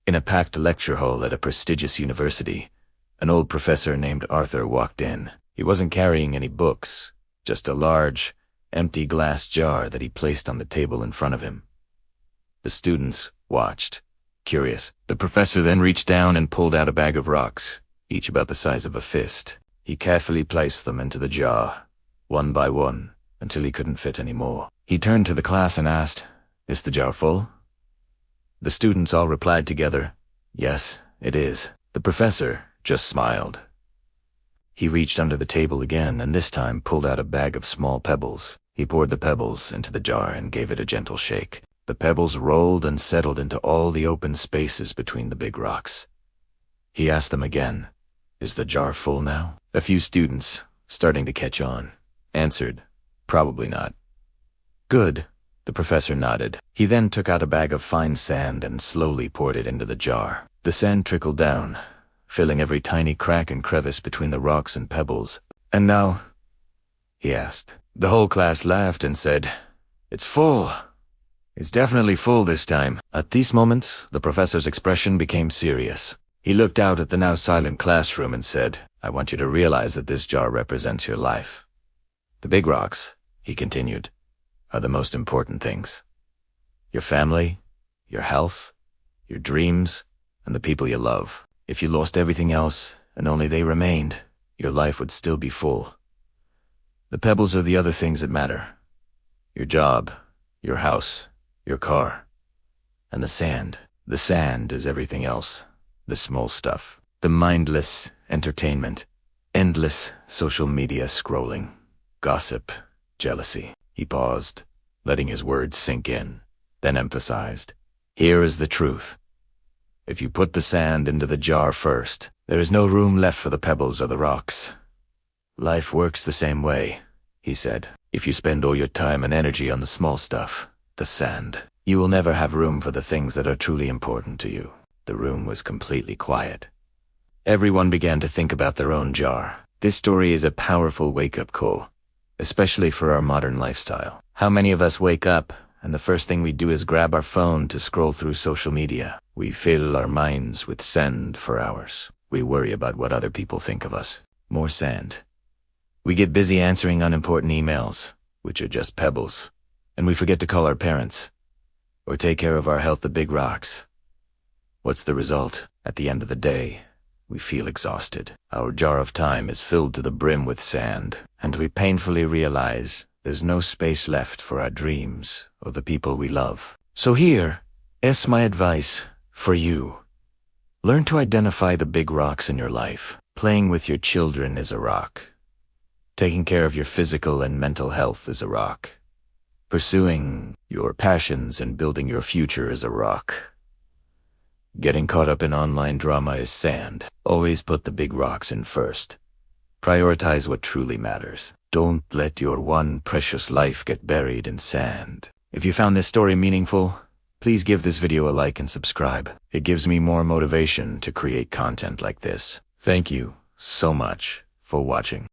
In a packed lecture hall at a prestigious university, an old professor named Arthur walked in. He wasn't carrying any books, just a large, empty glass jar that he placed on the table in front of him. The students watched, curious. The professor then reached down and pulled out a bag of rocks, each about the size of a fist. He carefully placed them into the jar, one by one, until he couldn't fit any more. He turned to the class and asked, "Is the jar full?" The students all replied together, "Yes, it is." The professor just smiled. He reached under the table again and this time pulled out a bag of small pebbles. He poured the pebbles into the jar and gave it a gentle shake. The pebbles rolled and settled into all the open spaces between the big rocks. He asked them again, "Is the jar full now?" A few students, starting to catch on, answered, "Probably not." "Good," the professor nodded. He then took out a bag of fine sand and slowly poured it into the jar. The sand trickled down, filling every tiny crack and crevice between the rocks and pebbles. "And now?" he asked. The whole class laughed and said, "It's full. It's definitely full this time." At this moment, the professor's expression became serious. He looked out at the now silent classroom and said, "I want you to realize that this jar represents your life. The big rocks," he continued, "are the most important things. Your family, your health, your dreams, and the people you love. If you lost everything else and only they remained, your life would still be full. The pebbles are the other things that matter. Your job, your house, your car. And the sand. The sand is everything else. The small stuff. The mindless entertainment. Endless social media scrolling. Gossip. Jealousy." He paused, letting his words sink in, then emphasized, "Here is the truth. If you put the sand into the jar first, there is no room left for the pebbles or the rocks. Life works the same way," he said. "If you spend all your time and energy on the small stuff, the sand, you will never have room for the things that are truly important to you." The room was completely quiet. Everyone began to think about their own jar. This story is a powerful wake-up call, especially for our modern lifestyle. How many of us wake up and the first thing we do is grab our phone to scroll through social media? We fill our minds with sand for hours. We worry about what other people think of us. More sand. We get busy answering unimportant emails, which are just pebbles, and we forget to call our parents or take care of our health, the big rocks. What's the result? At the end of the day, we feel exhausted. Our jar of time is filled to the brim with sand, and we painfully realize there's no space left for our dreams or the people we love. So here is my advice for you. Learn to identify the big rocks in your life. Playing with your children is a rock. Taking care of your physical and mental health is a rock. Pursuing your passions and building your future is a rock. Getting caught up in online drama is sand. Always put the big rocks in first. Prioritize what truly matters. Don't let your one precious life get buried in sand. If you found this story meaningful, please give this video a like and subscribe. It gives me more motivation to create content like this. Thank you so much for watching.